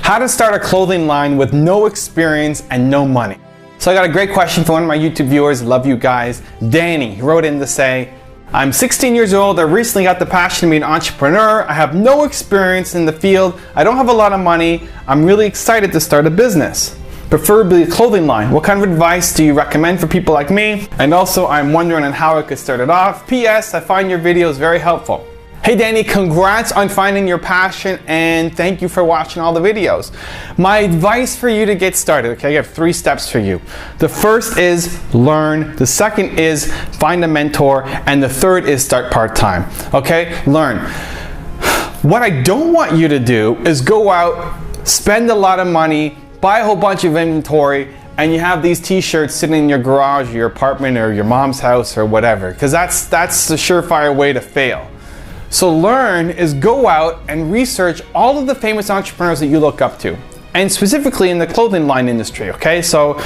How to start a clothing line with no experience and no money. So I got a great question from one of my YouTube viewers. Love you guys. Danny, he wrote in to say, I'm 16 years old. I recently got the passion to be an entrepreneur. I have no experience in the field. I don't have a lot of money. I'm really excited to start a business, preferably a clothing line. What kind of advice do you recommend for people like me? And also, I'm wondering on how I could start it off. P.S. I find your videos very helpful. Hey Danny, congrats on finding your passion and thank you for watching all the videos. My advice for you to get started, okay, I have 3 steps for you. The first is learn, the second is find a mentor, and the third is start part-time, okay? Learn. What I don't want you to do is go out, spend a lot of money, buy a whole bunch of inventory, and you have these t-shirts sitting in your garage or your apartment or your mom's house or whatever, because that's the surefire way to fail. So learn is go out and research all of the famous entrepreneurs that you look up to, and specifically in the clothing line industry, okay? So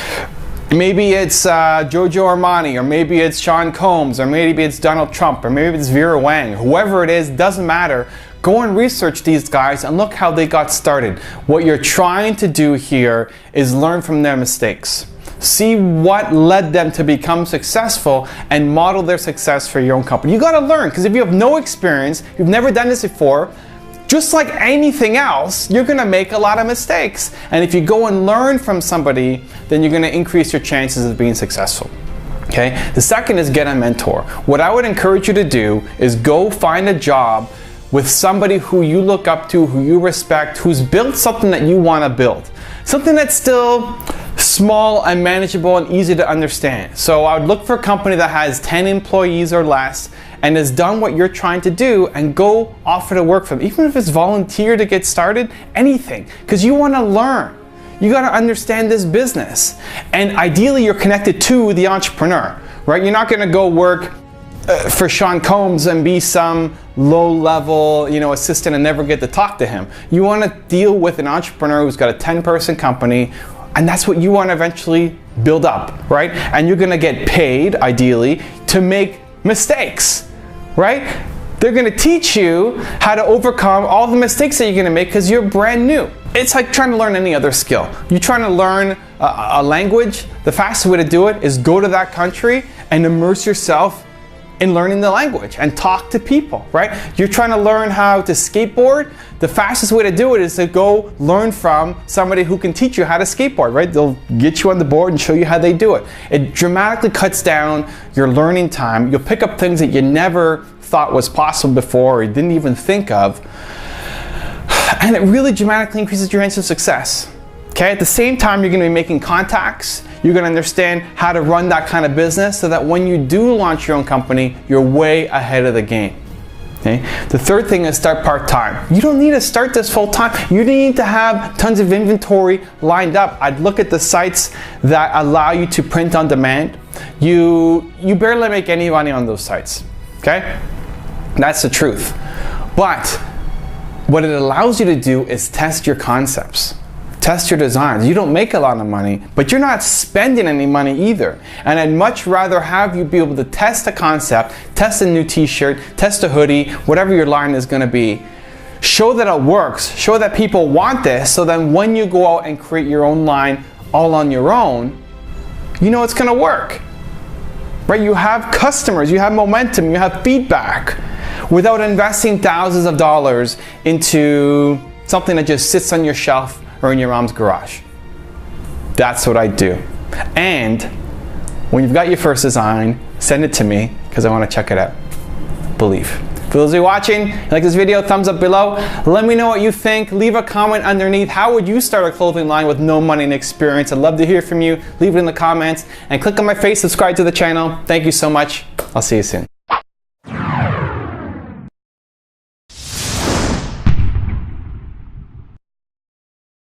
maybe it's Giorgio Armani, or maybe it's Sean Combs, or maybe it's Donald Trump, or maybe it's Vera Wang, whoever it is, doesn't matter. Go and research these guys and look how they got started. What you're trying to do here is learn from their mistakes. See what led them to become successful and model their success for your own company. You gotta learn, because if you have no experience, you've never done this before, just like anything else, you're gonna make a lot of mistakes. And if you go and learn from somebody, then you're gonna increase your chances of being successful. Okay? The second is get a mentor. What I would encourage you to do is go find a job with somebody who you look up to, who you respect, who's built something that you wanna build. Something that's still small and manageable and easy to understand. So I would look for a company that has 10 employees or less and has done what you're trying to do, and go offer to work for them. Even if it's volunteer to get started, anything, because you want to learn. You got to understand this business. And ideally you're connected to the entrepreneur, right? You're not going to go work for Sean Combs and be some low-level, assistant and never get to talk to him. You want to deal with an entrepreneur who's got a 10-person company, and that's what you want to eventually build up, right? And you're going to get paid, ideally, to make mistakes, right? They're going to teach you how to overcome all the mistakes that you're going to make because you're brand new. It's like trying to learn any other skill. You're trying to learn a language. The fastest way to do it is go to that country and immerse yourself in learning the language and talk to people, right? You're trying to learn how to skateboard. The fastest way to do it is to go learn from somebody who can teach you how to skateboard, right? They'll get you on the board and show you how they do it. It dramatically cuts down your learning time. You'll pick up things that you never thought was possible before or you didn't even think of. And it really dramatically increases your chance of success. Okay, at the same time, you're going to be making contacts. You're going to understand how to run that kind of business so that when you do launch your own company, you're way ahead of the game. Okay? The third thing is start part-time. You don't need to start this full-time. You need to have tons of inventory lined up. I'd look at the sites that allow you to print on demand. You barely make any money on those sites. Okay? That's the truth. But what it allows you to do is test your concepts. Test your designs. You don't make a lot of money, but you're not spending any money either. And I'd much rather have you be able to test a concept, test a new t-shirt, test a hoodie, whatever your line is going to be. Show that it works. Show that people want this, so then when you go out and create your own line all on your own, you know it's going to work. Right? You have customers, you have momentum, you have feedback without investing thousands of dollars into something that just sits on your shelf or in your mom's garage. That's what I do. And when you've got your first design, send it to me because I want to check it out. Believe. For those of you watching, like this video, thumbs up below. Let me know what you think. Leave a comment underneath. How would you start a clothing line with no money and experience? I'd love to hear from you. Leave it in the comments and click on my face, subscribe to the channel. Thank you so much. I'll see you soon.